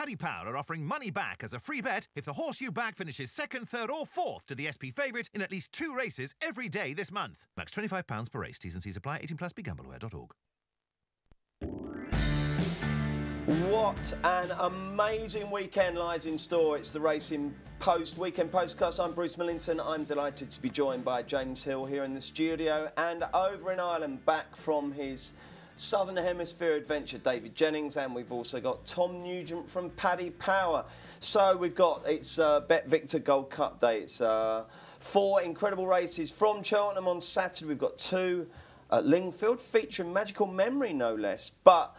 Paddy Power are offering money back as a free bet if the horse you back finishes second, third or fourth to the SP favourite in at least 2 races every day this month. Max £25 per race. T's and C's apply. 18 plus. BeGambleAware.org. What an amazing weekend lies in store. It's the Racing Post Weekend Postcast. I'm Bruce Millington. I'm delighted to be joined by James Hill here in the studio, and over in Ireland, back from his Southern Hemisphere adventure, David Jennings, and we've also got Tom Nugent from Paddy Power. So it's Bet Victor Gold Cup Day. It's 4 incredible races from Cheltenham on Saturday. We've got 2 at Lingfield, featuring Magical Memory, no less. But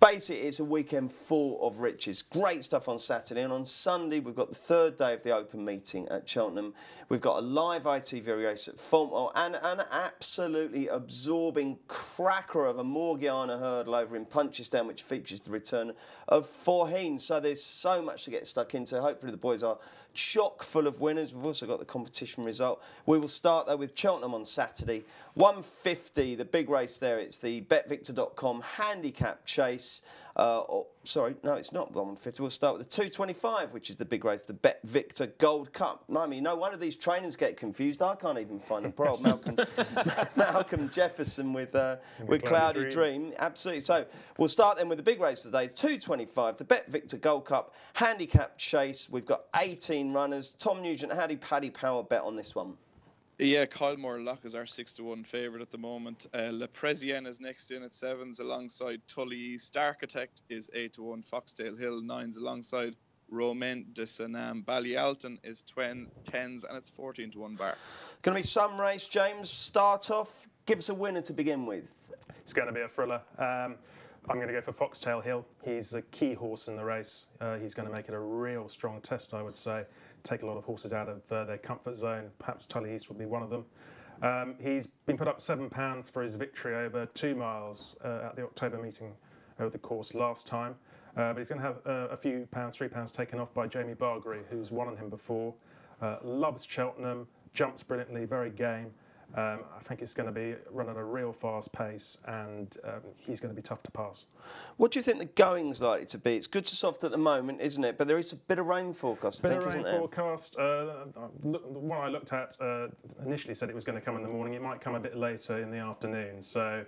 basically, it's a weekend full of riches. Great stuff on Saturday. And on Sunday, we've got the 3rd day of the open meeting at Cheltenham. We've got a live ITV race at Fontwell and an absolutely absorbing cracker of a Morgiana Hurdle over in Punchestown, which features the return of Forheen. So there's so much to get stuck into. Hopefully the boys are chock full of winners. We've also got the competition result. We will start, though, with Cheltenham on Saturday. 150, the big race there. It's the betvictor.com handicap chase. Sorry, no, it's not 150. We'll start with the 225, which is the big race, the Bet Victor Gold Cup. I mean, no wonder these trainers get confused. I can't even find them. Poor old Malcolm Jefferson with Cloudy Dream. Absolutely. So we'll start then with the big race today, 225, the Bet Victor Gold Cup handicap chase. We've got 18 runners. Tom Nugent, how do Paddy Power bet on this one? Yeah, Kylemore Lock is our 6-1 favourite at the moment. Le Presien is next in at 7s alongside Tully. Starkitect is 8-1. Foxtail Hill 9s alongside Romain de Sanam. Ballyalton is 10s and it's 14-1 bar. Going to be some race, James. Start off. Give us a winner to begin with. It's going to be a thriller. I'm going to go for Foxtail Hill. He's a key horse in the race. He's going to make it a real strong test, I would say. Take a lot of horses out of their comfort zone. Perhaps Tully East will be one of them. He's been put up £7 for his victory over 2 miles at the October meeting over the course last time. But he's going to have a few pounds, £3 taken off by Jamie Bargary, who's won on him before. Loves Cheltenham, jumps brilliantly, very game. I think it's going to be run at a real fast pace, and he's going to be tough to pass. What do you think the going's likely to be? It's good to soft at the moment, isn't it? But there is a bit of rain forecast, I think, isn't there? Rain forecast. The one I looked at initially said it was going to come in the morning. It might come a bit later in the afternoon. So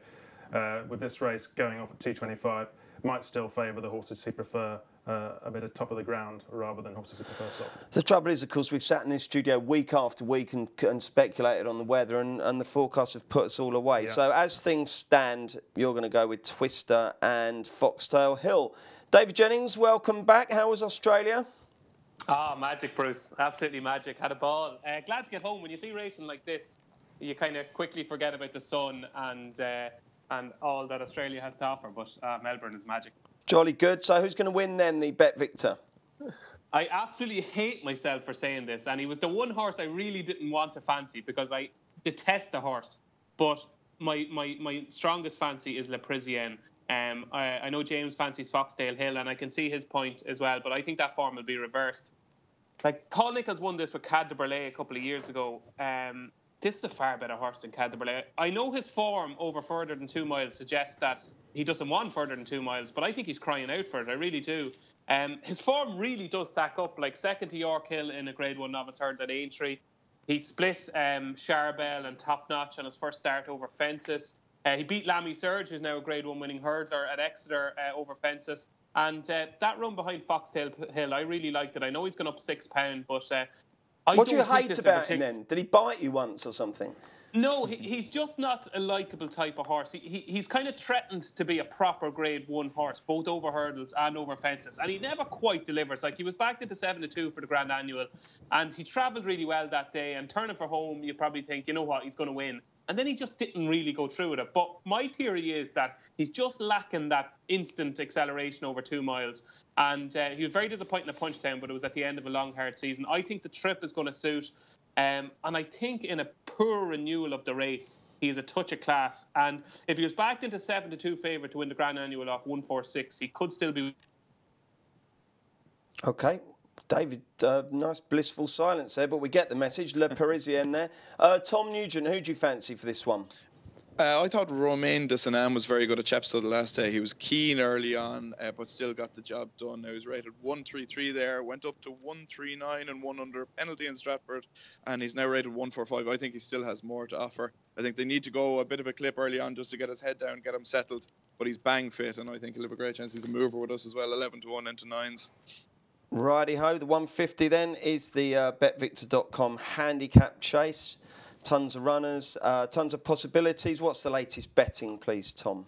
with this race going off at 225, might still favour the horses who prefer a bit of top of the ground rather than horses who prefer soft. The trouble is, of course, we've sat in this studio week after week and speculated on the weather, and the forecasts have put us all away. Yeah. So as things stand, you're going to go with Twister and Foxtail Hill. David Jennings, welcome back. How was Australia? Ah, magic, Bruce. Absolutely magic. Had a ball. Glad to get home. When you see racing like this, you kind of quickly forget about the sun and all that Australia has to offer. But Melbourne is magic. Jolly good. So who's going to win then, the Bet Victor? I absolutely hate myself for saying this, and he was the one horse I really didn't want to fancy because I detest the horse. But my strongest fancy is Le Presien. I know James fancies Foxtail Hill, and I can see his point as well, but I think that form will be reversed. Like, Paul Nicholls won this with Cad de Burleigh a couple of years ago. This is a far better horse than Cad de Burleigh. I know his form over further than 2 miles suggests that he doesn't want further than 2 miles, but I think he's crying out for it. I really do. His form really does stack up, like second to York Hill in a Grade 1 novice hurdle at Aintree. He split Charbel and Top Notch on his first start over fences. He beat Lammy Surge, who's now a Grade 1 winning hurdler at Exeter over fences. And that run behind Foxtail Hill, I really liked it. I know he's gone up £6, but what do you hate about him then? Did he bite you once or something? No, he's just not a likeable type of horse. He's kind of threatened to be a proper Grade 1 horse, both over hurdles and over fences, and he never quite delivers. Like, he was backed into 7-2 for the Grand Annual, and he travelled really well that day, and turning for home, you probably think, you know what, he's going to win. And then he just didn't really go through with it. But my theory is that he's just lacking that instant acceleration over 2 miles. And he was very disappointing at Punchestown, but it was at the end of a long, hard season. I think the trip is going to suit. And I think in a poor renewal of the race, he's a touch of class. And if he was backed into 7-2 favourite to win the Grand Annual off 146, he could still be. OK. David, nice blissful silence there, but we get the message. Le Parisien there. Tom Nugent, who do you fancy for this one? I thought Romain de Sanan was very good at Chepstow the last day. He was keen early on, but still got the job done. Now he's rated 133 there, went up to 139 and 1 under penalty in Stratford, and he's now rated 145. I think he still has more to offer. I think they need to go a bit of a clip early on just to get his head down, get him settled. But he's bang fit, and I think he'll have a great chance. He's a mover with us as well, 11-1 into 9s. Righty-ho, the 150 then is the BetVictor.com handicap chase. Tons of runners, tons of possibilities. What's the latest betting, please, Tom?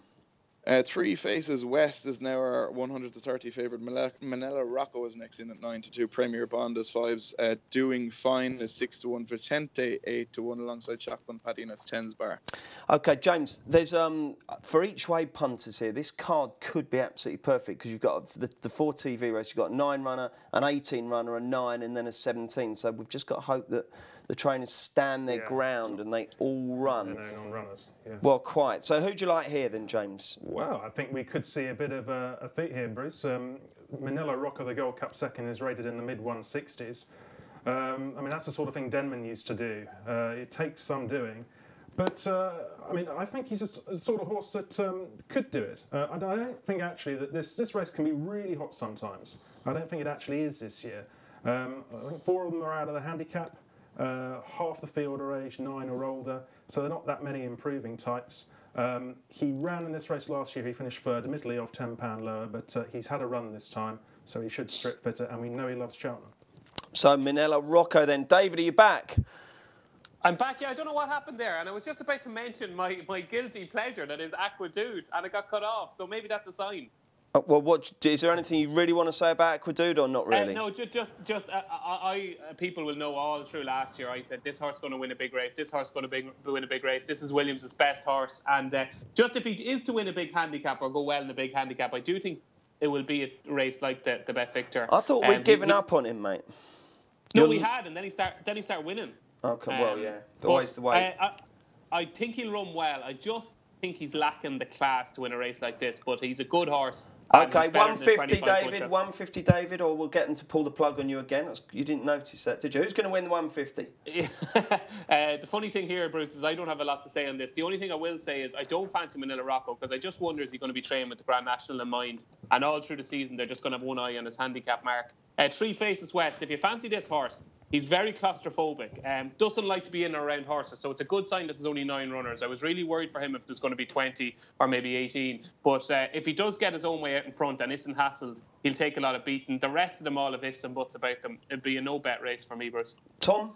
Three Faces West is now our 130 favourite. Manila Rocco is next in at 9-2. Premier Bond is 5s. Doing Fine is 6-1. Vicente 8-1 alongside Shotgun Paddy, and that's 10s bar. Okay, James. There's for each way punters here. This card could be absolutely perfect because you've got the 4 TV race. You've got a 9 runner, an 18 runner, a 9, and then a 17. So we've just got to hope that the trainers stand their ground and they all run. They're known runners. Yes. Well, quite. So who do you like here then, James? Well, I think we could see a bit of a feat here, Bruce. Manila Rocco, the Gold Cup second, is rated in the mid-160s. I mean, that's the sort of thing Denman used to do. It takes some doing. But, I mean, I think he's a sort of horse that could do it. I don't think, actually, that this race can be really hot sometimes. I don't think it actually is this year. I think 4 of them are out of the handicap. Half the field are age 9 or older, so they're not that many improving types. He ran in this race last year. He finished third, admittedly off £10 lower, but he's had a run this time, so he should strip fitter, and we know he loves Cheltenham. So Manila Rocco then. David, are you back? I'm back, yeah. I don't know what happened there, and I was just about to mention my guilty pleasure, that is Aquadude, and it got cut off, so maybe that's a sign. Well, is there anything you really want to say about Aquadude or not really? No, people will know all through last year I said this horse is going to win a big race, this horse is going to win a big race, this is Williams' best horse, and just if he is to win a big handicap or go well in a big handicap, I do think it will be a race like the Bet Victor. I thought we'd given up on him, mate. No, we had, and then he started winning. Okay, well, yeah, always the way. I think he'll run well. I just think he's lacking the class to win a race like this, but he's a good horse. Okay, 150, David. 150, David, or we'll get them to pull the plug on you again. You didn't notice that, did you? Who's going to win the 150? The funny thing here, Bruce, is I don't have a lot to say on this. The only thing I will say is I don't fancy Manila Rocco because I just wonder is he going to be trained with the Grand National in mind, and all through the season they're just going to have one eye on his handicap mark. 3 Faces West. If you fancy this horse, he's very claustrophobic, doesn't like to be in or around horses, so it's a good sign that there's only 9 runners. I was really worried for him if there's going to be 20 or maybe 18, but if he does get his own way out in front and isn't hassled, he'll take a lot of beating. The rest of them all have ifs and buts about them. It'd be a no-bet race for me, Bruce. Tom?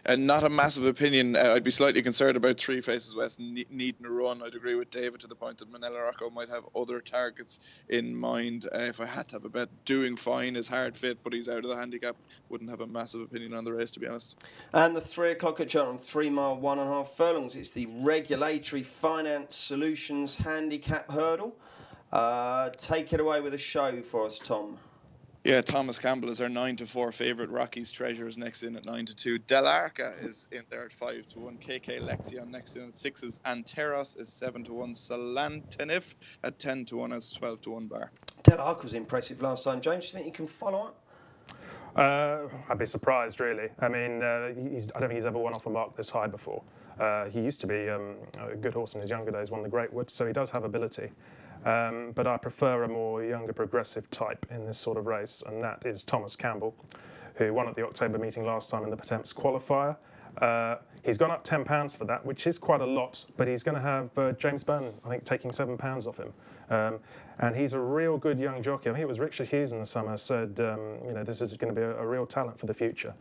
Not a massive opinion. I'd be slightly concerned about 3 Faces West needing a run. I'd agree with David to the point that Manila Rocco might have other targets in mind. If I had to have a bet, Doing Fine is hard fit, but he's out of the handicap. Wouldn't have a massive opinion on the race, to be honest. And the 3 o'clock at Cheltenham, 3 mile, 1.5 furlongs. It's the Regulatory Finance Solutions Handicap Hurdle. Take it away with a show for us, Tom. Yeah, Thomas Campbell is our 9-4 favourite. Rocky's Treasure is next in at 9-2. Del Arca is in there at 5-1. KK Lexion next in at 6s. Anteros is 7-1. Salantenif at 10-1 as 12-1 bar. Del Arca was impressive last time. James, do you think you can follow up? I'd be surprised, really. I mean, I don't think he's ever won off a mark this high before. He used to be a good horse in his younger days, won the Greatwood, so he does have ability. But I prefer a more younger progressive type in this sort of race, and that is Thomas Campbell, who won at the October meeting last time in the Potemps qualifier. He's gone up £10 for that, which is quite a lot, but he's going to have James Byrne, I think, taking £7 off him. And he's a real good young jockey. I think it was Richard Hughes in the summer said, this is going to be a real talent for the future.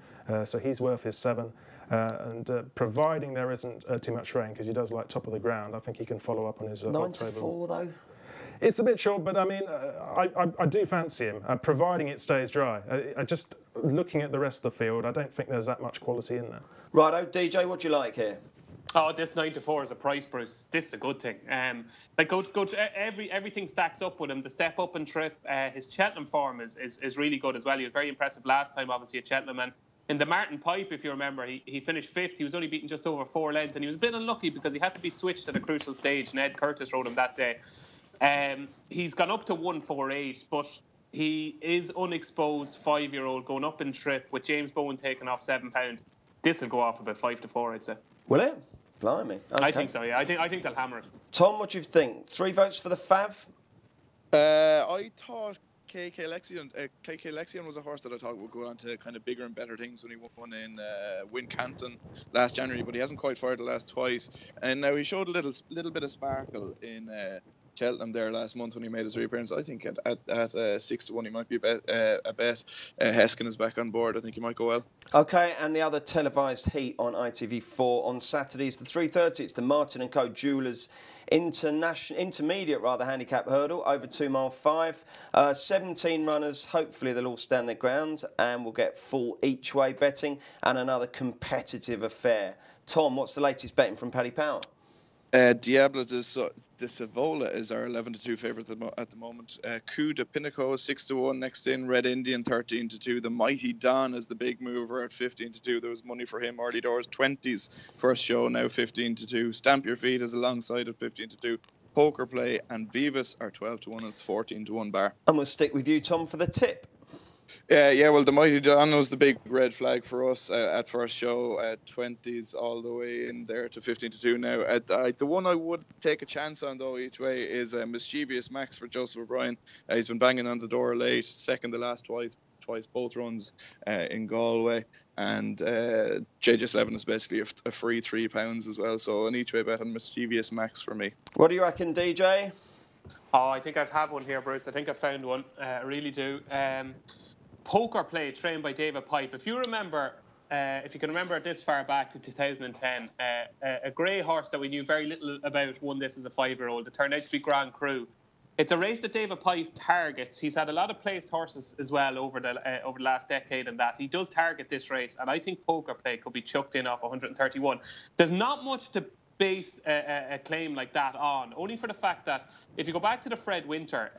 So he's worth his 7. And providing there isn't too much rain, because he does like top of the ground, I think he can follow up on his 9-4 though. It's a bit short, but I mean, I do fancy him, providing it stays dry. I just looking at the rest of the field, I don't think there's that much quality in there. Righto, DJ, what do you like here? Oh, this 9-4 is a price, Bruce. This is a good thing. Everything stacks up with him. The step up and trip. His Cheltenham form is really good as well. He was very impressive last time, obviously, at Cheltenham. And in the Martin Pipe, if you remember, he finished 5th. He was only beaten just over 4 lengths, and he was a bit unlucky because he had to be switched at a crucial stage, and Ed Curtis rode him that day. He's gone up to 148, but he is unexposed 5-year-old going up in trip with James Bowen taking off £7. This will go off about 5-4, I'd say. Will it? Blimey. Okay. I think so, yeah. I think they'll hammer it. Tom, what do you think? 3 votes for the Fav? I thought KK Lexion was a horse that I thought would go on to kind of bigger and better things when he won in Wincanton last January, but he hasn't quite fired the last twice. And now he showed a little bit of sparkle in Cheltenham there last month when he made his reappearance. I think at 6-1 he might be a bet. Heskin is back on board. I think he might go well. Okay, and the other televised heat on ITV4 on Saturday is the 3:30. It's the Martin & Co Jewellers intermediate handicap hurdle over 2 mile 5. 17 runners. Hopefully they'll all stand their ground and we'll get full each way betting and another competitive affair. Tom, what's the latest betting from Paddy Power? Diablo de Savola is our 11-2 favourite at the moment. Coup de Pinico is 6-1. Next in, Red Indian 13-2. The Mighty Don is the big mover at 15-2. There was money for him early doors. 20s first show, now 15-2. Stamp Your Feet is alongside at 15-2. Poker Play and Vivas are 12-1 and 14-1 bar. And we'll stick with you, Tom, for the tip. Yeah, well, the Mighty Don was the big red flag for us at first show at 20s all the way in there to 15-2 now. The one I would take a chance on, though, each way is Mischievous Max for Joseph O'Brien. He's been banging on the door late, second the last twice both runs in Galway. And JJ11 is basically a free £3 as well. So an each way bet on Mischievous Max for me. What do you reckon, DJ? Oh, I think I've had one here, Bruce. I think I found one. I really do. Poker Play, trained by David Pipe. If you can remember this far back to 2010, a grey horse that we knew very little about won this as a 5-year-old. It turned out to be Grand Cru. It's a race that David Pipe targets. He's had a lot of placed horses as well over the last decade, and that he does target this race. And I think Poker Play could be chucked in off 131. There's not much to base a claim like that on, only for the fact that if you go back to the Fred Winter,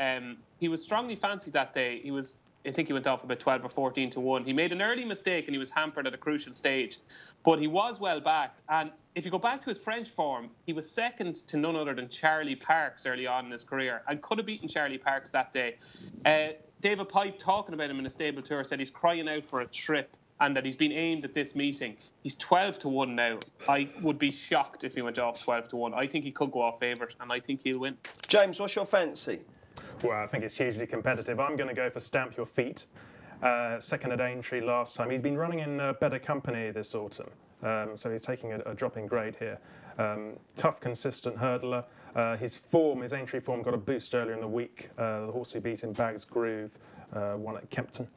he was strongly fancied that day. I think he went off about 12 or 14-1. He made an early mistake and he was hampered at a crucial stage, but he was well backed. And if you go back to his French form, he was second to none other than Charlie Parks early on in his career and could have beaten Charlie Parks that day. David Pipe, talking about him in a stable tour, said he's crying out for a trip and that he's been aimed at this meeting. He's 12-1 now. I would be shocked if he went off 12-1. I think he could go off favourite and I think he'll win. James, what's your fancy? Well, I think it's hugely competitive. I'm going to go for Stamp Your Feet. Second at Aintree last time. He's been running in better company this autumn, so he's taking a drop in grade here. Tough, consistent hurdler. His Aintree form got a boost earlier in the week. The horse he beat in Bag's Groove won at Kempton.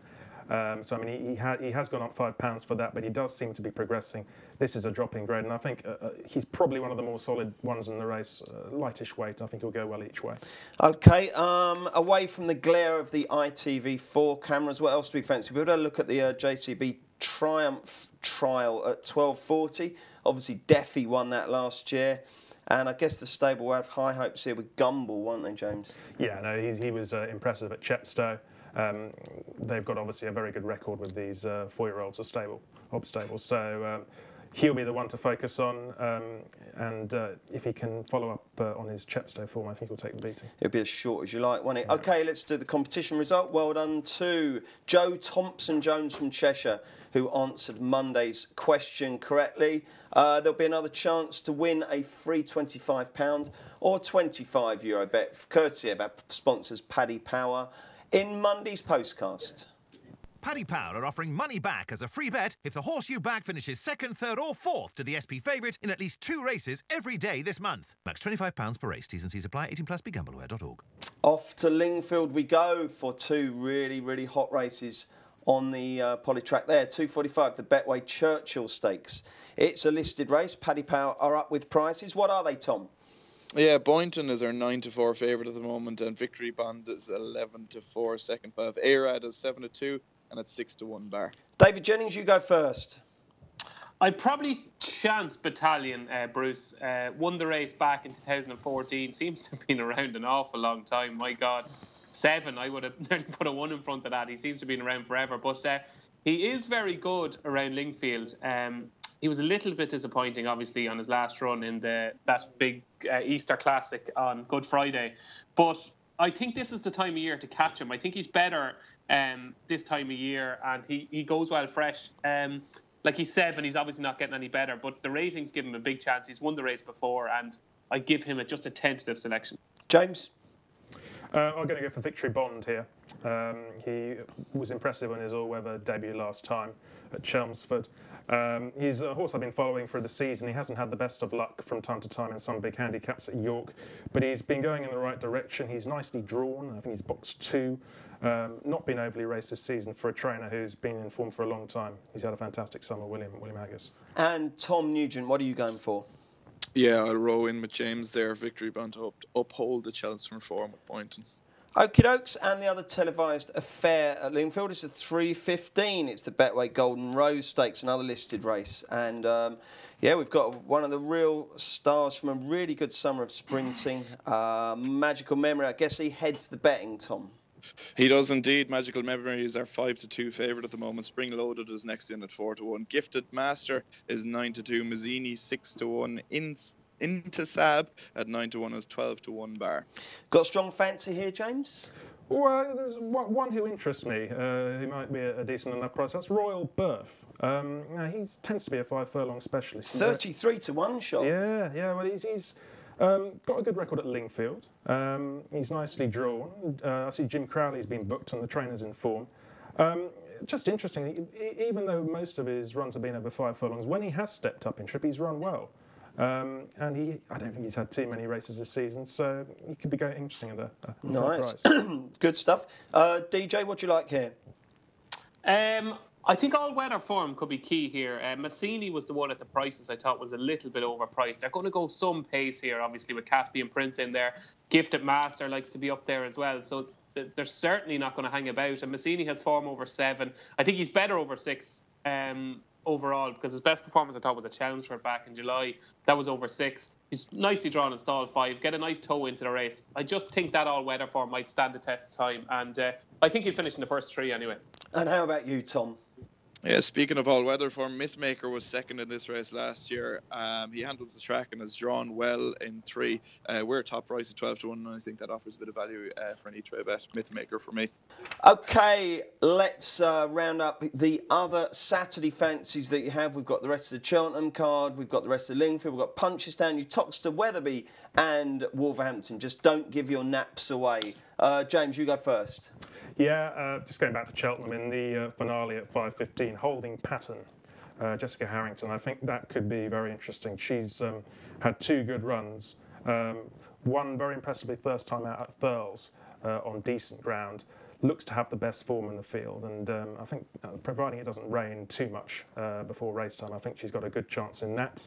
So, I mean, he has gone up £5 for that, but he does seem to be progressing. This is a drop in grade, and I think he's probably one of the more solid ones in the race. Lightish weight, I think he'll go well each way. OK, away from the glare of the ITV4 cameras, what else do we fancy? We've got to look at the JCB Triumph trial at 12:40. Obviously, Deffy won that last year. And I guess the stable will have high hopes here with Gamble, won't they, James? Yeah, no, he was impressive at Chepstow. They've got obviously a very good record with these 4-year-olds of stables. So he'll be the one to focus on. And if he can follow up on his Chepstow form, I think he'll take the beating. It'll be as short as you like, won't it? Yeah. OK, let's do the competition result. Well done to Joe Thompson-Jones from Cheshire, who answered Monday's question correctly. There'll be another chance to win a free £25 or €25 bet, courtesy of our sponsors Paddy Power, in Monday's Postcast. Paddy Power are offering money back as a free bet if the horse you back finishes second, third or fourth to the SP favourite in at least 2 races every day this month. Max £25 per race. T's and C's apply. 18 plus. BeGambleAware.org. Off to Lingfield we go for 2 really hot races on the polytrack there. 2:45, the Betway Churchill Stakes. It's a listed race. Paddy Power are up with prices. What are they, Tom? Yeah, Boynton is our 9-4 favourite at the moment, and Victory Bond is 11-4 second. But Arad is 7-2, and it's 6-1 bar. David Jennings, you go first. I'd probably chance Battalion, Bruce. Won the race back in 2014. Seems to have been around an awful long time. My God, 7. I would have nearly put a 1 in front of that. He seems to have been around forever. But he is very good around Lingfield. He was a little bit disappointing, obviously, on his last run in that big Easter Classic on Good Friday. But I think this is the time of year to catch him. I think he's better this time of year, and he goes well fresh. like he's 7, he's obviously not getting any better, but the ratings give him a big chance. He's won the race before, and I give him just a tentative selection. James? I'm going to go for Victory Bond here. He was impressive on his all-weather debut last time at Chelmsford. He's a horse I've been following through the season. He hasn't had the best of luck from time to time in some big handicaps at York, but he's been going in the right direction. He's nicely drawn. I think he's boxed 2. Not been overly raced this season for a trainer who's been in form for a long time. He's had a fantastic summer, William Haggis. And Tom Nugent, what are you going for? Yeah, I'll row in with James there. Victory Bond to uphold the Cheltenham form with Boynton. Okie dokes, and the other televised affair at Lingfield is the 3:15. It's the Betway Golden Rose Stakes, another listed race. And yeah, we've got one of the real stars from a really good summer of sprinting. Magical Memory, I guess he heads the betting, Tom. He does indeed. Magical Memory is our 5-2 favourite at the moment. Spring Loaded is next in at 4-1. Gifted Master is 9-2. Mazzini 6-1. Intisab at 9-1 is 12-1 bar. Got a strong fancy here, James? Well, there's one who interests me. He might be a decent enough price. That's Royal Birth. He tends to be a 5 furlong specialist. 33-1 shot. Yeah. Well, he's got a good record at Lingfield. He's nicely drawn. I see Jim Crowley's been booked and the trainer's in form. Just interesting, even though most of his runs have been over 5 furlongs, when he has stepped up in trip, he's run well. And I don't think he's had too many races this season, so he could be going interesting at a nice price. Good stuff. DJ, what do you like here? I think all-weather form could be key here. Mazzini was the one at the prices I thought was a little bit overpriced. They're going to go some pace here, obviously, with Caspian Prince in there. Gifted Master likes to be up there as well, so they're certainly not going to hang about. And Mazzini has form over 7. I think he's better over 6 overall, because his best performance I thought was at Chelmsford back in July. That was over 6. He's nicely drawn in stall 5. Get a nice toe into the race. I just think that all-weather form might stand the test of time, and I think he'll finish in the first 3 anyway. And how about you, Tom? Yeah, speaking of all-weather form, Mythmaker was second in this race last year. He handles the track and has drawn well in 3. We're top price at 12-1, and I think that offers a bit of value for an each-way bet. Mythmaker for me. OK, let's round up the other Saturday fancies that you have. We've got the rest of the Cheltenham card. We've got the rest of Lingfield. We've got Punchestown, Uttoxeter, Wetherby and Wolverhampton. Just don't give your naps away. James, you go first. Yeah, just going back to Cheltenham in the finale at 5:15, Holding Pattern, Jessica Harrington. I think that could be very interesting. She's had 2 good runs. One very impressively first time out at Thurles on decent ground. Looks to have the best form in the field, and I think, providing it doesn't rain too much before race time, I think she's got a good chance in that.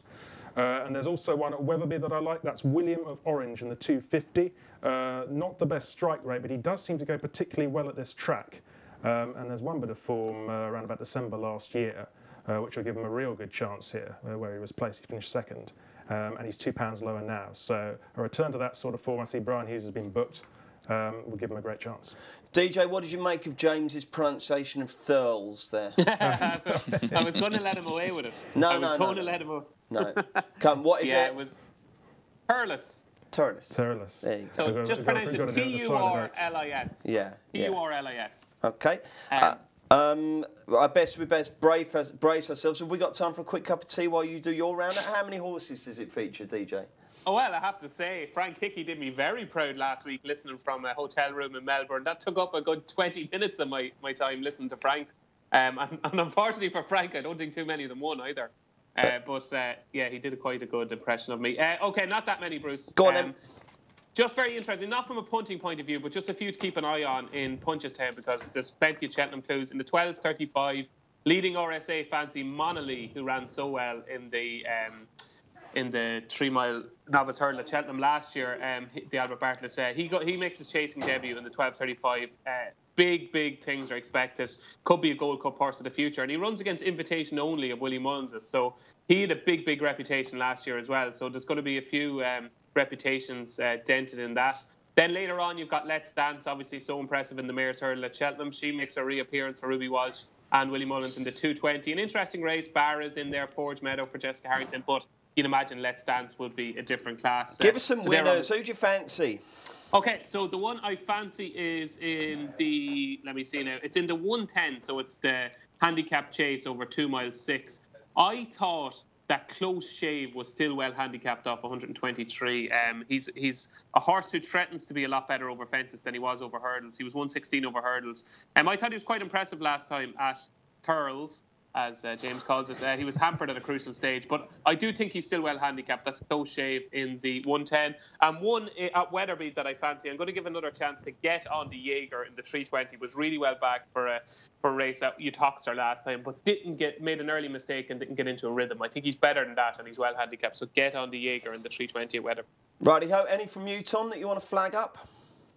And there's also one at Wetherby that I like. That's William of Orange in the 250. Not the best strike rate, but he does seem to go particularly well at this track. And there's one bit of form around about December last year, which will give him a real good chance here, where he was placed. He finished 2nd, and he's £2 lower now. So a return to that sort of form. I see Brian Hughes has been booked. Will give him a great chance. DJ, what did you make of James's pronunciation of Thurles there? I was going to let him away with it. No. No. Come, what is it? Yeah, it was Turles. Turles. There you go. So just pronounce it Turlis. Yeah. Turlis. Okay. I best brace ourselves. Have we got time for a quick cup of tea while you do your roundup? How many horses does it feature, DJ? Oh, well, I have to say, Frank Hickey did me very proud last week listening from a hotel room in Melbourne. That took up a good 20 minutes of my time listening to Frank. And unfortunately for Frank, I don't think too many of them won either. Yeah, he did quite a good impression of me. OK, not that many, Bruce. Go on, then. Just very interesting, not from a punting point of view, but just a few to keep an eye on in Punchestown, because there's plenty of Cheltenham clues. In the 12:35, leading RSA fancy Monolly, who ran so well in the 3-mile novice hurdle at Cheltenham last year, the Albert Bartlett, he makes his chasing debut in the 12:35. Big things are expected. Could be a Gold Cup horse of the future. And he runs against Invitation Only of Willie Mullins. So he had a big reputation last year as well. So there's going to be a few reputations dented in that. Then later on, you've got Let's Dance, obviously so impressive in the Mayor's Hurdle at Cheltenham. She makes a reappearance for Ruby Walsh and Willie Mullins in the 2:20. An interesting race. Barra's in there, Forge Meadow for Jessica Harrington. But you'd imagine Let's Dance would be a different class. Give us some winners. Who do you fancy? OK, so the one I fancy is in the, let me see now, it's in the 110, so it's the handicap chase over 2 miles 6. I thought that Close Shave was still well handicapped off 123. He's a horse who threatens to be a lot better over fences than he was over hurdles. He was 116 over hurdles. I thought he was quite impressive last time at Thurles, as James calls it. He was hampered at a crucial stage, but I do think he's still well handicapped. That's Close Shave in the 110. And one at Weatherby that I fancy, I'm going to give another chance to Get on the Jaeger in the 320. Was really well back for a race at Uttoxeter last time, but made an early mistake and didn't get into a rhythm. I think he's better than that, and he's well handicapped. So Get on the Jaeger in the 320 at Weatherby. Righty-ho. Any from you, Tom, that you want to flag up?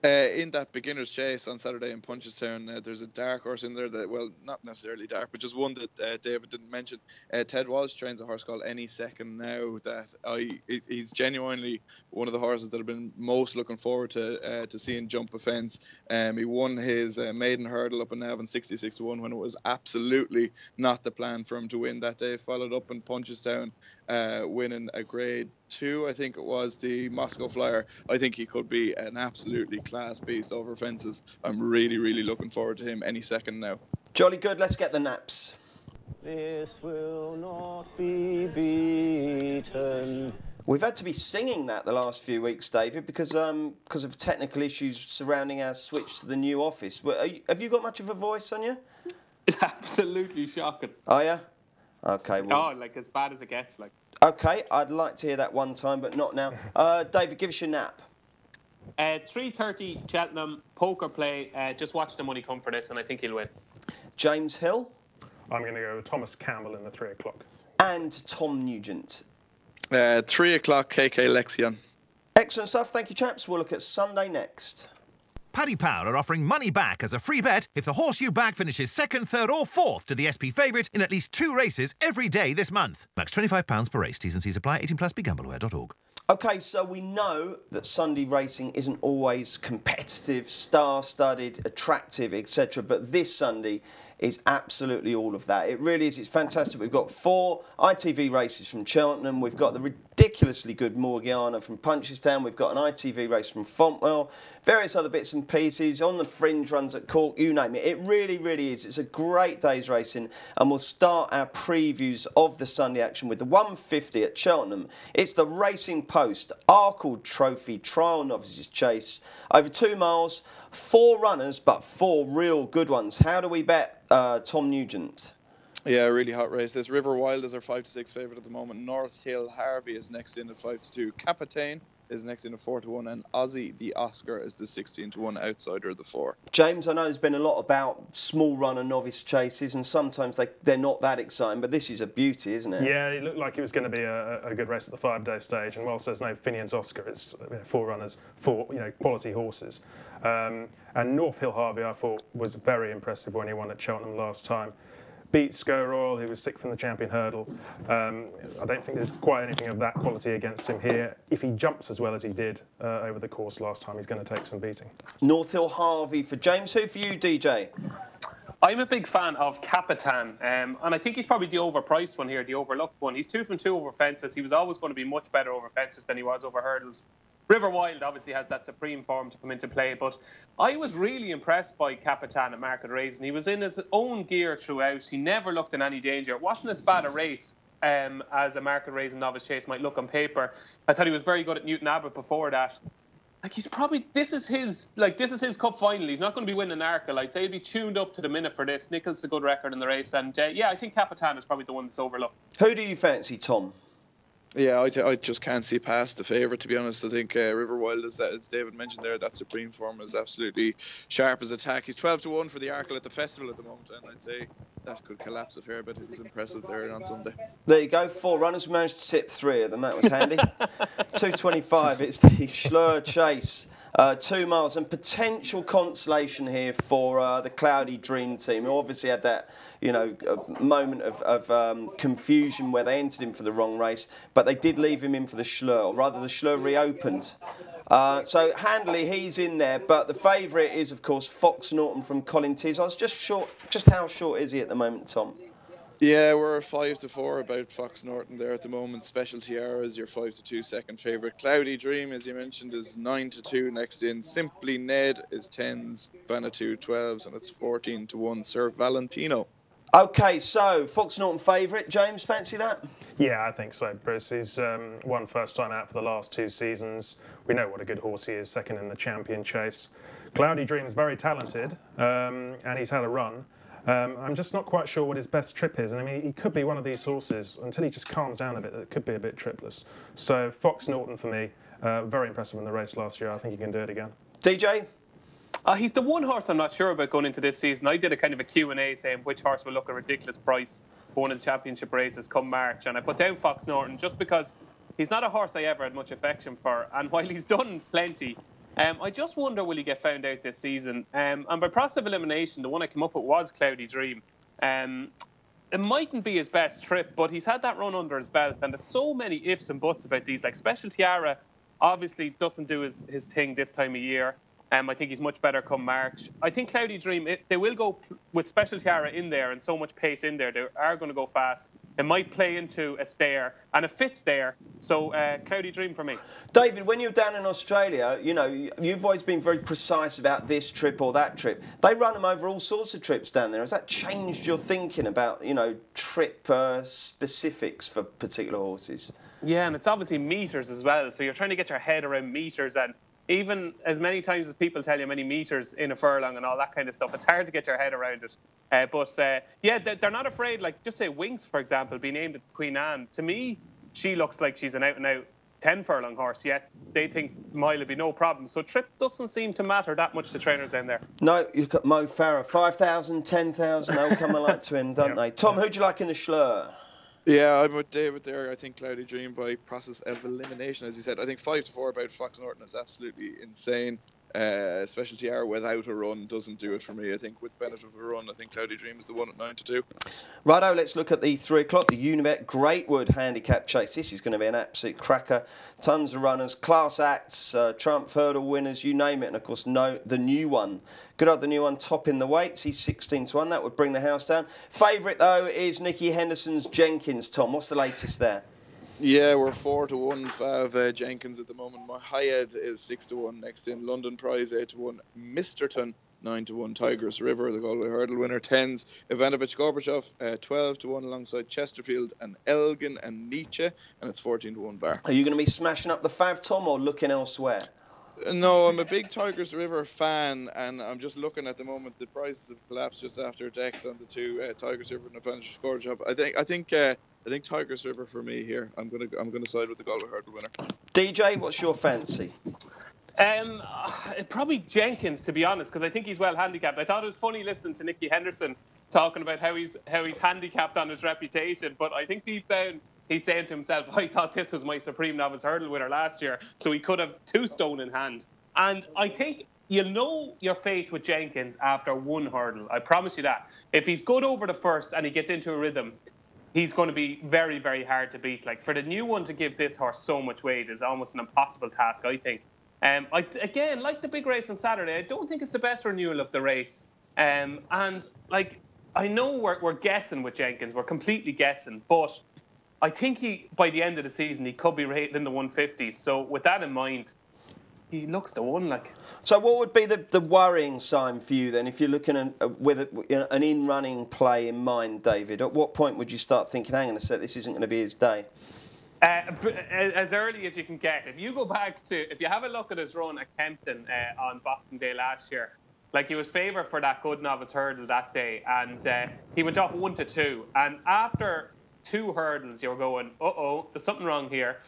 In that beginner's chase on Saturday in Punchestown, there's a dark horse in there that, well, not necessarily dark, but just one that David didn't mention. Ted Walsh trains a horse called Any Second Now that he's genuinely one of the horses that I've been most looking forward to seeing jump a fence. He won his maiden hurdle up in Navan 66-1 when it was absolutely not the plan for him to win that day. Followed up in Punchestown, winning a grade 2, I think it was, the Moscow Flyer. I think he could be an absolutely class beast over fences. I'm really, really looking forward to him any second now. Jolly good. Let's get the naps. This will not be beaten. We've had to be singing that the last few weeks, David, because of technical issues surrounding our switch to the new office. Have you got much of a voice on you? It's absolutely shocking. Oh, yeah? Okay. Well, like as bad as it gets. Like. Okay, I'd like to hear that one time, but not now. David, give us your nap. 3:30 Cheltenham, poker play. Just watch the money come for this, and I think he'll win. James Hill. I'm going to go with Thomas Campbell in the 3 o'clock. And Tom Nugent. 3 o'clock, KK Lexion. Excellent stuff. Thank you, chaps. We'll look at Sunday next. Paddy Power are offering money back as a free bet if the horse you back finishes 2nd, 3rd or 4th to the SP favourite in at least 2 races every day this month. Max £25 per race. T's and C's apply. 18 plus. BeGambleAware.org. OK, so we know that Sunday racing isn't always competitive, star-studded, attractive, etc. But this Sunday is absolutely all of that. It really is. It's fantastic. We've got 4 ITV races from Cheltenham. We've got the ridiculously good Morgiana from Punchestown. We've got an ITV race from Fontwell. Various other bits and pieces. On the fringe runs at Cork, you name it. It really, really is. It's a great day's racing. And we'll start our previews of the Sunday action with the 150 at Cheltenham. It's the Racing Post Arkle Trophy Trial Novices Chase. Over 2 miles. 4 runners, but 4 real good ones. How do we bet, Tom Nugent? Yeah, really hot race. This River Wild is our 5-6 favourite at the moment. North Hill Harvey is next in at 5-2. Capitaine is next in at 4-1, and Aussie the Oscar is the 16-1 outsider of the 4. James, I know there's been a lot about small runner novice chases, and sometimes they're not that exciting, but this is a beauty, isn't it? Yeah, it looked like it was going to be a good race at the 5-day stage, and whilst there's no Finian's Oscar, it's 4 runners, 4 quality horses. And North Hill Harvey, I thought, was very impressive when he won at Cheltenham last time. Beat Sco Royal, who was 6th from the champion hurdle. I don't think there's quite anything of that quality against him here. If he jumps as well as he did over the course last time, he's going to take some beating. North Hill Harvey for James. Who for you, DJ? I'm a big fan of Capitan, and I think he's probably the overpriced one here, the overlooked one. He's 2 from 2 over fences. He was always going to be much better over fences than he was over hurdles. River Wild obviously has that supreme form to come into play, but I was really impressed by Capitan at Market Raising. He was in his own gear throughout. He never looked in any danger. It wasn't as bad a race as a Market Raising novice chase might look on paper. I thought he was very good at Newton Abbott before that. Like, he's probably, this is his cup final. He's not going to be winning Arkle. I'd say he'd be tuned up to the minute for this. Nichol's a good record in the race, and yeah, I think Capitan is probably the one that's overlooked. Who do you fancy, Tom? Yeah, I just can't see past the favourite, to be honest. I think River Wild, as David mentioned there, that supreme form is absolutely sharp as attack. He's 12-1 for the Arkle at the festival at the moment, and I'd say that could collapse a fair bit. It was impressive there on Sunday. There you go, 4 runners. We managed to tip 3 of them. That was handy. 2:25. It's the Schlur Chase. 2 miles and potential consolation here for the Cloudy Dream team, who obviously had that, moment of confusion where they entered him for the wrong race, but they did leave him in for the Schlur, or rather the Schlur reopened. So handily he's in there, but the favourite is, of course, Fox Norton from Colin Tears. I was just how short is he at the moment, Tom? Yeah, we're 5-4 about Fox Norton there at the moment. Specialty Hour is your 5-2 second favourite. Cloudy Dream, as you mentioned, is 9-2 next in. Simply Ned is 10s, Banatu 12s, and it's 14-1 Sir Valentino. OK, so Fox Norton favourite. James, fancy that? Yeah, I think so, Bruce. He's won first time out for the last 2 seasons. We know what a good horse he is, second in the champion chase. Cloudy Dream's very talented, and he's had a run. I'm just not quite sure what his best trip is. And I mean, he could be one of these horses, until he just calms down a bit, that could be a bit tripless. So Fox Norton for me, very impressive in the race last year. I think he can do it again. DJ? He's the one horse I'm not sure about going into this season. I did a kind of a Q&A saying which horse will look a ridiculous price for one of the championship races come March. And I put down Fox Norton just because he's not a horse I ever had much affection for. And while he's done plenty, I just wonder will he get found out this season. And by process of elimination, the one I came up with was Cloudy Dream. It mightn't be his best trip, but he's had that run under his belt. And there's so many ifs and buts about these. Like Special Tiara obviously doesn't do his thing this time of year. I think he's much better come March. I think Cloudy Dream, they will go with Special Tiara in there and so much pace in there. They are going to go fast. It might play into a stare, and it fits there. So Cloudy Dream for me. David, when you're down in Australia, you know, you've always been very precise about this trip or that trip. They run them over all sorts of trips down there. Has that changed your thinking about, you know, trip specifics for particular horses? Yeah, and it's obviously metres as well. So you're trying to get your head around metres, and even as many times as people tell you how many metres in a furlong and all that kind of stuff, it's hard to get your head around it. Yeah, they're not afraid. Like, just say Winks, for example, being aimed at Queen Anne. To me, she looks like she's an out-and-out 10-furlong horse, yet they think mile would be no problem. So trip doesn't seem to matter that much to trainers down there. No, you look at Mo Farah, 5,000, 10,000, they'll come alike to him, don't they? Tom, who do you like in the Schlur? Yeah, I'm with David there. I think Cloudy Dream by process of elimination, as he said. I think 5-4 about Fox Norton is absolutely insane. Special Tiara without a run doesn't do it for me. I think with benefit of a run, I think Cloudy Dream is the one at 9-2. Righto, let's look at the 3 o'clock, the Unibet Greatwood handicap chase. This is going to be an absolute cracker. Tons of runners, class acts, Trump Hurdle winners, you name it. And of course, the new one. Good old the new one, top in the weights. He's 16-1. That would bring the house down. Favourite, though, is Nicky Henderson's Jenkins. Tom, what's the latest there? Yeah, we're 4-1 Fav Jenkins at the moment. My Hyed is 6-1 next in. London Prize 8-1. Misterton 9-1. Tigris River, the Galway Hurdle winner. 10s Ivanovic Gorbachev 12-1 alongside Chesterfield and Elgin and Nietzsche, and it's 14-1 Bar. Are you going to be smashing up the Fav, Tom, or looking elsewhere? No, I'm a big Tigris River fan, and I'm just looking at the moment. The prices have collapsed just after Dex on the 2 Tigris River and Ivanovic Gorbachev. I think Tigris River for me here. I'm gonna side with the Galway Hurdle winner. DJ, what's your fancy? Probably Jenkins, to be honest, because I think he's well handicapped. I thought it was funny listening to Nicky Henderson talking about how he's handicapped on his reputation, but I think deep down he's saying to himself, I thought this was my Supreme Novice Hurdle winner last year, so he could have 2 stone in hand. And I think you'll know your fate with Jenkins after 1 hurdle. I promise you that. If he's good over the first and he gets into a rhythm, he's going to be very, very hard to beat. Like, for the new one to give this horse so much weight is almost an impossible task, I think. Again, like the big race on Saturday, I don't think it's the best renewal of the race. And, like, I know we're guessing with Jenkins. We're completely guessing. But I think by the end of the season, he could be rated in the 150s. So with that in mind, he looks the one. Like. So what would be the worrying sign for you then, if you're looking at, with an in-running play in mind, David? At what point would you start thinking, hang on a sec, this isn't going to be his day? As early as you can get. If you have a look at his run at Kempton on Boxing Day last year, like, he was favoured for that good novice hurdle that day, and he went off 1-2. And after 2 hurdles, you're going, there's something wrong here.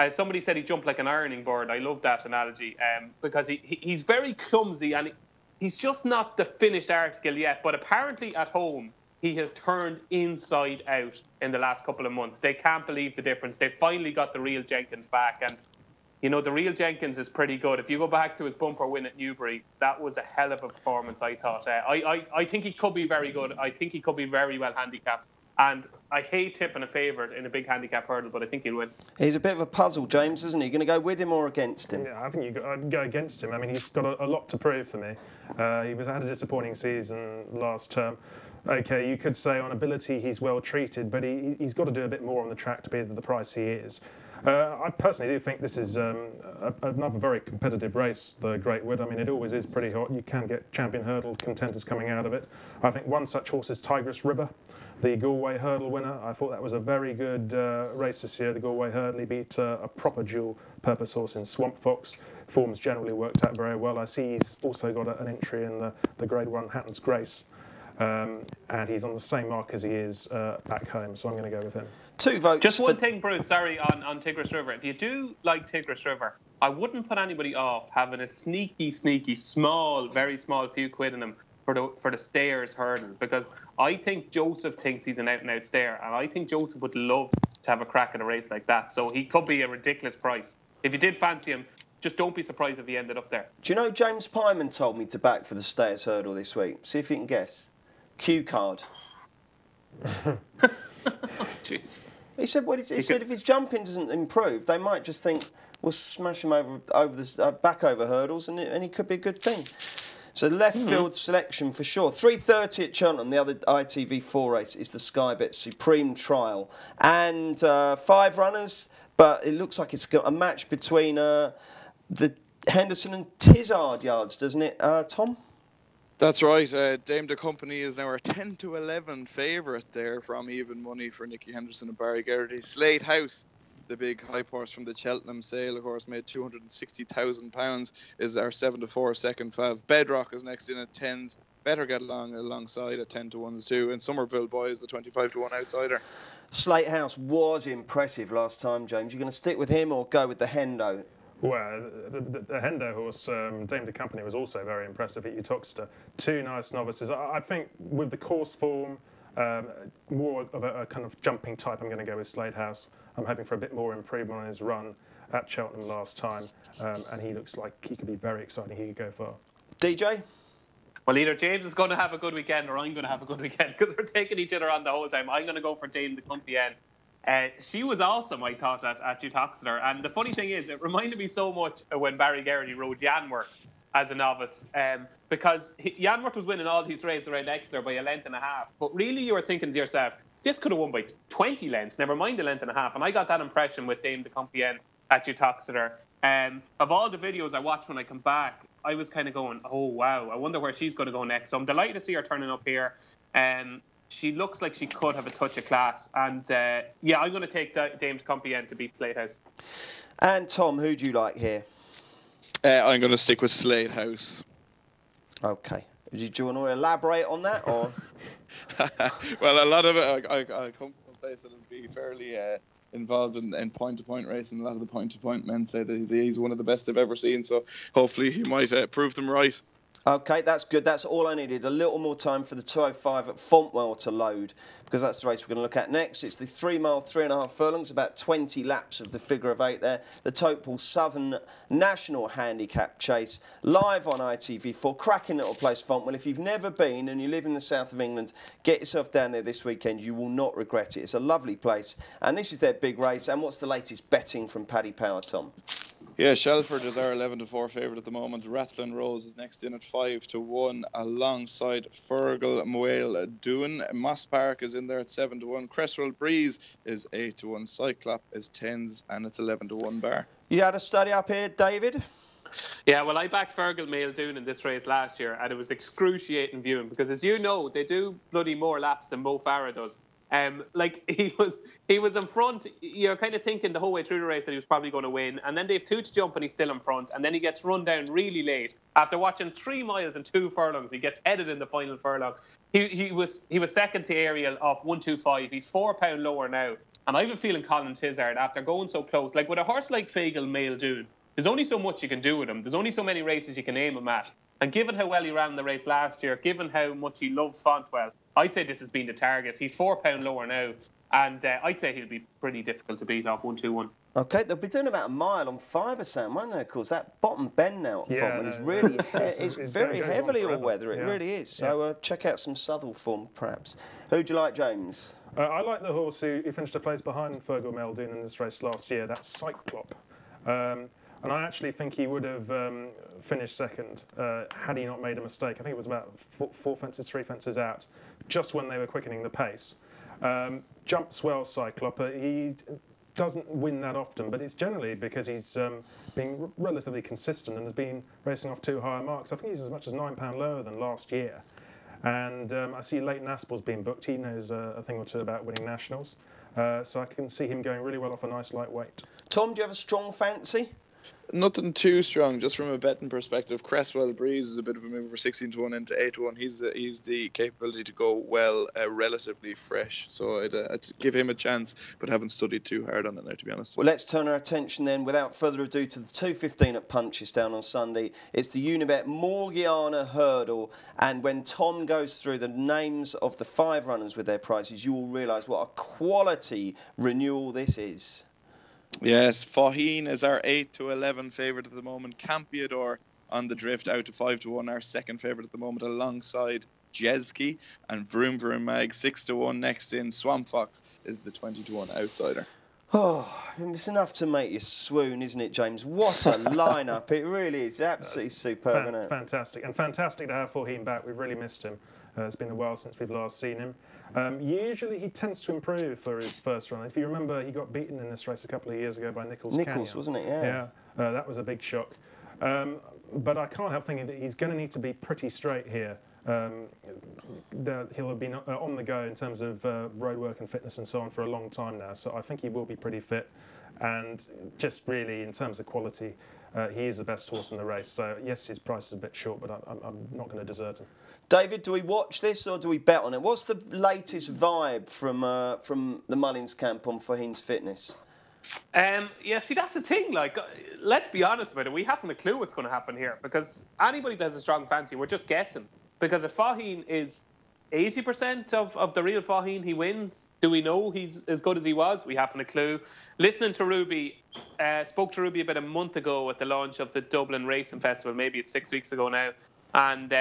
Somebody said he jumped like an ironing board. I love that analogy because he's very clumsy, and he's just not the finished article yet. But apparently at home, he has turned inside out in the last couple of months. They can't believe the difference. They finally got the real Jenkins back. And, you know, the real Jenkins is pretty good. If you go back to his bumper win at Newbury, that was a hell of a performance, I thought. I think he could be very good. I think he could be very well handicapped. And I hate tipping a favourite in a big handicap hurdle, but I think he'll win. He's a bit of a puzzle, James, isn't he? Going to go with him or against him? Yeah, I think I'd go against him. I mean, he's got a lot to prove for me. He had a disappointing season last term. OK, you could say on ability he's well treated, but he's got to do a bit more on the track to be the price he is. I personally do think this is another very competitive race, the Greatwood. I mean, it always is pretty hot. You can get champion hurdle contenders coming out of it. I think one such horse is Tigress River, the Galway Hurdle winner. I thought that was a very good race this year. The Galway Hurdle, he beat a proper dual-purpose horse in Swamp Fox. Form's generally worked out very well. I see he's also got an entry in the Grade 1 Hatton's Grace. And he's on the same mark as he is back home, so I'm going to go with him. 2 votes. Just one thing, Bruce, sorry, on Tigris River. If you do like Tigris River, I wouldn't put anybody off having a sneaky, small, very small few quid in them for the Stayers hurdle, because I think Joseph thinks he's an out-and-out stayer, and I think Joseph would love to have a crack at a race like that. So he could be a ridiculous price. If you did fancy him, just don't be surprised if he ended up there. Do you know James Pyman told me to back for the Stayers hurdle this week? See if you can guess. Q card. Jeez. He said, well, he said if his jumping doesn't improve, they might just think we'll smash him over the back over hurdles, and it could be a good thing. So left field selection for sure. 3:30 at Cheltenham, the other ITV4 race is the Sky Bet Supreme Trial, and 5 runners, but it looks like it's got a match between the Henderson and Tizard yards, doesn't it, Tom? That's right. Dame de Company is now our 10-11 favourite there from even money for Nicky Henderson and Barry Geraghty. Slate House, the big hype horse from the Cheltenham sale, of course, made £260,000, is our 7-4 second fav. Bedrock is next in at 10s. Better Get Along alongside at 10-1s too. And Somerville Boy is the 25-1 outsider. Slate House was impressive last time, James. You going to stick with him or go with the Hendo? Well, the Hendo horse, Dame de Company, was also very impressive at Uttoxeter. 2 nice novices. I think with the course form, more of a kind of jumping type, I'm going to go with Slate House. I'm hoping for a bit more improvement on his run at Cheltenham last time, and he looks like he could be very exciting. He could go far. DJ? Well, either James is going to have a good weekend or I'm going to have a good weekend, because we're taking each other on the whole time. I'm going to go for Dame de Company. She was awesome, I thought, at Uttoxeter. And the funny thing is, it reminded me so much when Barry Geraghty rode Yanworth as a novice, because Yanworth was winning all these races around Exeter by 1.5 lengths. But really, you were thinking to yourself, this could have won by 20 lengths, never mind 1.5 lengths. And I got that impression with Dame de Company at Uttoxeter. Of all the videos I watched when I come back, I was kind of going, oh, wow, I wonder where she's going to go next. So I'm delighted to see her turning up here. She looks like she could have a touch of class. And, yeah, I'm going to take Dame de Company to beat Slate House. And, Tom, who do you like here? I'm going to stick with Slate House. OK. Do you want to elaborate on that? Or? Well, a lot of it, I come from a place that will be fairly involved in point-to-point racing. A lot of the point-to-point men say that he's one of the best they've ever seen. So hopefully he might prove them right. OK, that's good. That's all I needed. A little more time for the 205 at Fontwell to load, because that's the race we're going to look at next. It's the 3 mile, 3.5 furlongs, about 20 laps of the figure of 8 there. The Topol Southern National Handicap Chase, live on ITV4. Cracking little place, Fontwell. If you've never been and you live in the south of England, get yourself down there this weekend. You will not regret it. It's a lovely place. And this is their big race. And what's the latest betting from Paddy Power, Tom? Yeah, Shelford is our 11-4 favourite at the moment. Rathlin Rose is next in at 5-1 alongside Fergal Muel Doon. Moss Park is in there at 7-1. Cresswell Breeze is 8-1. Cyclop is 10s and it's 11-1 bar. You had a study up here, David? Yeah, well, I backed Fergal Muel Doon in this race last year, and it was excruciating viewing because, as you know, they do bloody more laps than Mo Farah does. Like he was in front. You're kind of thinking the whole way through the race that he was probably going to win, and then they have 2 to jump and he's still in front, and then he gets run down really late after watching 3 miles and 2 furlongs. He gets headed in the final furlong. He was second to Ariel off 125. He's £4 lower now, and I have a feeling Colin Tizard, after going so close, like with a horse like Fergal Muel Doon, there's only so much you can do with him. There's only so many races you can aim him at. And given how well he ran the race last year, given how much he loved Fontwell, I'd say this has been the target. He's £4 lower now, and I'd say he'll be pretty difficult to beat off 1-2-1. OK, they'll be doing about a mile on Fibersound, won't they? Of course, that bottom bend now at Fontwell is really it's very heavily all weather. It really is. So check out some Southwell form, perhaps. Who do you like, James? I like the horse who finished a place behind Fergal Muel Doon in this race last year. That's Cyclop. And I actually think he would have finished second had he not made a mistake. I think it was about 4 fences, 3 fences out, just when they were quickening the pace. Jumps well, Cyclop. doesn't win that often, but it's generally because he's been relatively consistent and has been racing off 2 higher marks. I think he's as much as £9 lower than last year. And I see Leighton Aspel's been booked. He knows a thing or two about winning nationals. So I can see him going really well off a nice lightweight. Tom, do you have a strong fancy? Nothing too strong, just from a betting perspective. Cresswell Breeze is a bit of a mover, 16-1 into 8-1. He's the capability to go well, relatively fresh. So I'd give him a chance, but haven't studied too hard on it now, to be honest. Well, let's turn our attention then, without further ado, to the 2:15 at Punchestown on Sunday. It's the Unibet Morgiana Hurdle, and when Tom goes through the names of the 5 runners with their prices, you will realise what a quality renewal this is. Yes, Faugheen is our 8-11 favourite at the moment. Campiador on the drift out to 5-1, our second favourite at the moment, alongside Jeski, and Vroom Vroom Mag 6-1 next in. Swamp Fox is the 20-1 outsider. Oh, it's enough to make you swoon, isn't it, James? What a lineup! It really is absolutely superb, isn't it? Fantastic, and fantastic to have Faugheen back. We've really missed him. It's been a while since we've last seen him. Usually he tends to improve for his first run. If you remember, he got beaten in this race a couple of years ago by Nichols Canyon. Wasn't it? Yeah. Yeah, that was a big shock. But I can't help thinking that he's going to need to be pretty straight here. He'll have been on the go in terms of road work and fitness and so on for a long time now. So I think he will be pretty fit. And just really, in terms of quality, he is the best horse in the race. So yes, his price is a bit short, but I'm not going to desert him. David, do we watch this or do we bet on it? What's the latest vibe from the Mullins camp on Faugheen's fitness? Yeah, see, that's the thing. Like, let's be honest about it. We haven't a clue what's going to happen here, because anybody that has a strong fancy, we're just guessing. Because if Faugheen is 80% of the real Faugheen, he wins. Do we know he's as good as he was? We haven't a clue. Listening to Ruby, spoke to Ruby about a month ago at the launch of the Dublin Racing Festival. Maybe it's 6 weeks ago now, and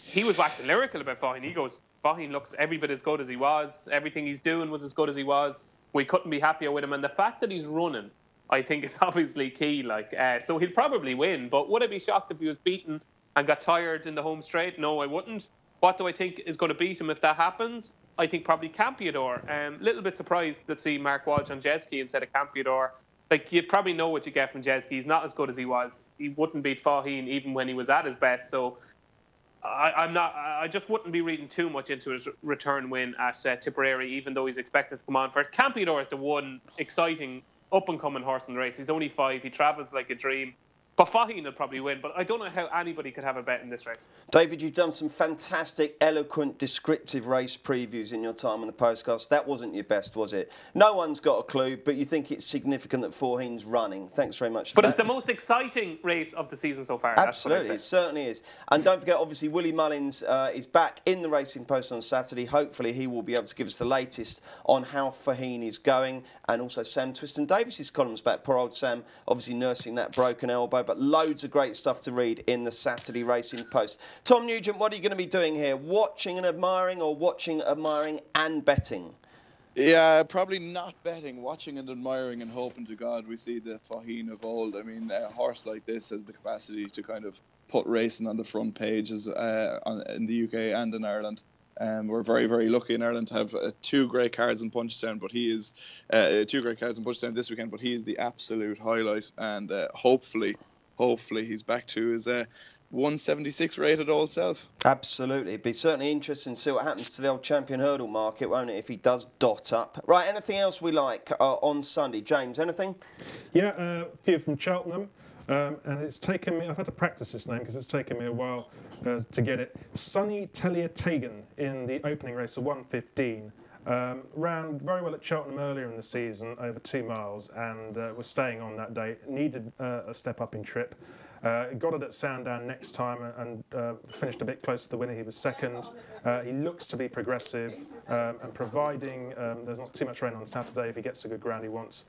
he was waxing lyrical about Faugheen. He goes, Faugheen looks every bit as good as he was. Everything he's doing was as good as he was. We couldn't be happier with him. And the fact that he's running, I think is obviously key. So he'll probably win. But would I be shocked if he was beaten and got tired in the home straight? No, I wouldn't. What do I think is going to beat him if that happens? I think probably Campiador. Little bit surprised to see Mark Walsh on Jeski instead of Campiador. Like, you probably know what you get from Jeski. He's not as good as he was. He wouldn't beat Faugheen even when he was at his best. So I just wouldn't be reading too much into his return win at Tipperary, even though he's expected to come on first. Campiador is the one exciting up-and-coming horse in the race. He's only 5. He travels like a dream. But Faugheen will probably win, but I don't know how anybody could have a bet in this race. David, you've done some fantastic, eloquent, descriptive race previews in your time on the Postcast. That wasn't your best, was it? No one's got a clue, but you think it's significant that Faugheen's running. Thanks very much for that. But it's the most exciting race of the season so far. Absolutely, it certainly is. And don't forget, obviously, Willie Mullins is back in the Racing Post on Saturday. Hopefully, he will be able to give us the latest on how Faugheen is going. And also Sam Twiston-Davies's column's back. Poor old Sam, obviously nursing that broken elbow. But loads of great stuff to read in the Saturday Racing Post. Tom Nugent, what are you going to be doing here? Watching and admiring, or watching, admiring and betting? Yeah, probably not betting, watching and admiring, and hoping to God we see the Faugheen of old. I mean, a horse like this has the capacity to kind of put racing on the front pages in the UK and in Ireland. We're very, very lucky in Ireland to have 2 great cards in Punchestown, but he is 2 great cards in Punchestown this weekend, but he is the absolute highlight, and hopefully he's back to his 176 rated old self. Absolutely. It'd be certainly interesting to see what happens to the old champion hurdle market, won't it, if he does dot up. Right, anything else we like on Sunday? James, anything? Yeah, a few from Cheltenham. And it's taken me, I've had to practice this name because it's taken me a while to get it. Sonny Tellier-Tagan in the opening race of 1:15. Ran very well at Cheltenham earlier in the season, over 2 miles, and was staying on that day. Needed a step up in trip. Got it at Sandown next time and finished a bit close to the winner. He was second. He looks to be progressive, and providing there's not too much rain on Saturday, if he gets the good ground he wants,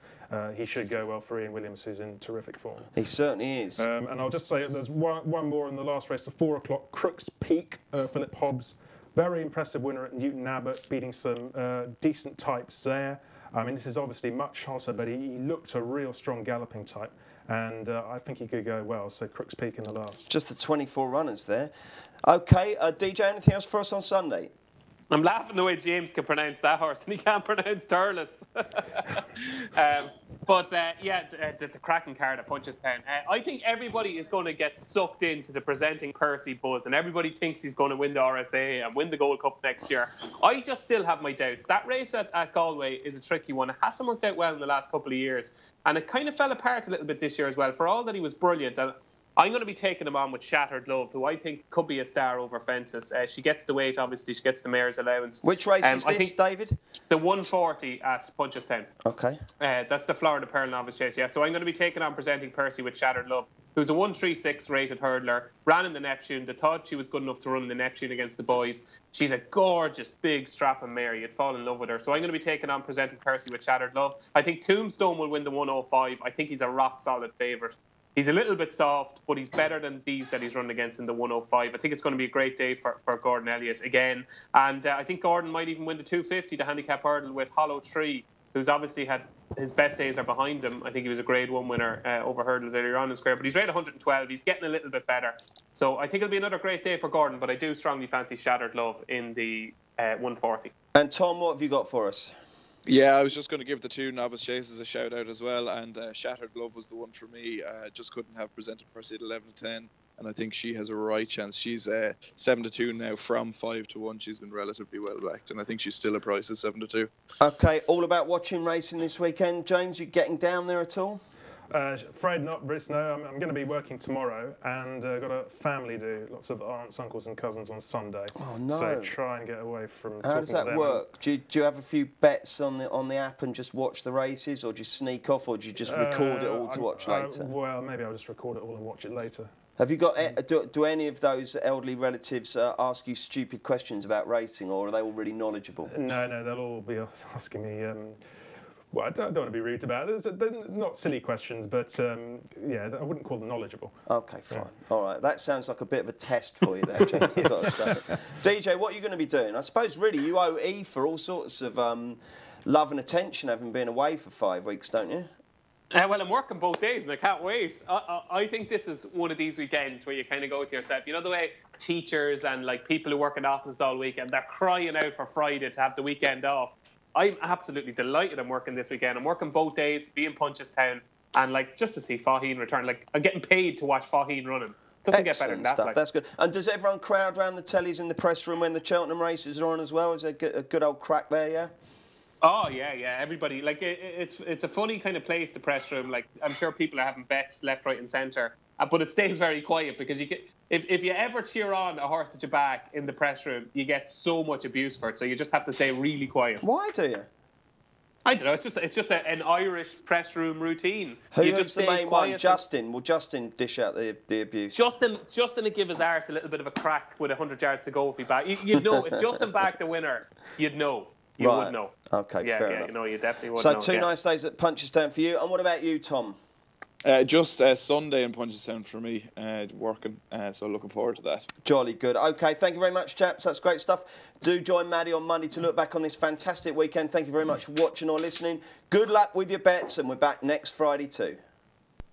he should go well for Ian Williams, who's in terrific form. He certainly is. And I'll just say there's one more in the last race, the 4 o'clock, Crooks Peak, Philip Hobbs. Very impressive winner at Newton Abbott, beating some decent types there. I mean, this is obviously much hotter, but he looked a real strong galloping type. And I think he could go well. So Crooks Peak in the last. Just the 24 runners there. OK, DJ, anything else for us on Sunday? I'm laughing the way James can pronounce that horse, and he can't pronounce Turles. It's a cracking card at Punchestown. I think everybody is going to get sucked into the presenting Percy buzz, and everybody thinks he's going to win the RSA and win the Gold Cup next year. I just still have my doubts. That race at Galway is a tricky one. It hasn't worked out well in the last couple of years, and it kind of fell apart a little bit this year as well. For all that he was brilliant, I'm going to be taking him on with Shattered Love, who I think could be a star over fences. She gets the weight, obviously. She gets the mare's allowance. Which race is this, David? The 140 at Punchestown. Okay. That's the Florida Pearl Novice Chase, yeah. So I'm going to be taking on presenting Percy with Shattered Love, who's a 136 rated hurdler, ran in the Neptune. They thought she was good enough to run the Neptune against the boys. She's a gorgeous, big, strapping mare. You'd fall in love with her. So I'm going to be taking on presenting Percy with Shattered Love. I think Tombstone will win the 105. I think he's a rock-solid favourite. He's a little bit soft, but he's better than these that he's run against in the 105. I think it's going to be a great day for Gordon Elliott again. And I think Gordon might even win the 250, the handicap hurdle with Hollow Tree, who's obviously had his best days are behind him. I think he was a Grade 1 winner over hurdles earlier on in his career. But he's rated 112. He's getting a little bit better. So I think it'll be another great day for Gordon, but I do strongly fancy Shattered Love in the 140. And Tom, what have you got for us? Yeah, I was just going to give the two novice chases a shout out as well, and Shattered Love was the one for me. Just couldn't have presented Percy at 11-10, and I think she has a right chance. She's 7-2 now from 5-1. She's been relatively well backed, and I think she's still a price at 7-2. Okay, all about watching racing this weekend. James, you getting down there at all? Afraid not, Bruce. No, I'm going to be working tomorrow, and got a family do. Lots of aunts, uncles, and cousins on Sunday. Oh no! So try and get away from. How does that work? Do you have a few bets on the app and just watch the races, or do you sneak off, or do you just record it all to watch later? Well, maybe I'll just record it all and watch it later. Have you got? Do any of those elderly relatives ask you stupid questions about racing, or are they all really knowledgeable? No, they'll all be asking me. Well, I don't want to be rude about it. They're not silly questions, but yeah, I wouldn't call them knowledgeable. Okay, fine. Yeah. All right, that sounds like a bit of a test for you there, James, I've got to say. DJ, what are you going to be doing? I suppose, really, you owe E for all sorts of love and attention having been away for 5 weeks, don't you? Well, I'm working both days and I can't wait. I think this is one of these weekends where you kind of go to yourself, you know the way teachers and like people who work in offices all weekend, they're crying out for Friday to have the weekend off. I'm absolutely delighted I'm working this weekend. I'm working both days, be in Punchestown, and like just to see Faheen return. Like I'm getting paid to watch Faheen running. Doesn't get better than that. Stuff. Like. That's good. And does everyone crowd around the tellies in the press room when the Cheltenham races are on as well? Is there a good old crack there, yeah? Oh yeah. Everybody like it's a funny kind of place, the press room. Like I'm sure people are having bets left, right, and centre, but it stays very quiet because you get if you ever cheer on a horse that you back in the press room, you get so much abuse for it. So you just have to stay really quiet. Why do you? I don't know. It's just an Irish press room routine. Who's the main one? Justin. Will Justin dish out the abuse? Justin will give his arse a little bit of a crack with 100 yards to go if he back. You'd know if Justin backed the winner. You'd know. You would know. Okay, fair enough. You know, you definitely would know. So 2 nice days at Punchestown for you. And what about you, Tom? Just Sunday in Punchestown for me, working, so looking forward to that. Jolly good. OK, thank you very much, chaps. That's great stuff. Do join Maddie on Monday to look back on this fantastic weekend. Thank you very much for watching or listening. Good luck with your bets, and we're back next Friday too.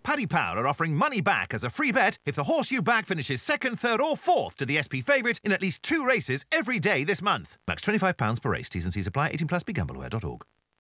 Paddy Power are offering money back as a free bet if the horse you back finishes 2nd, 3rd or 4th to the SP favourite in at least 2 races every day this month. Max £25 per race. T's and C's apply. 18+. BeGambleAware.org.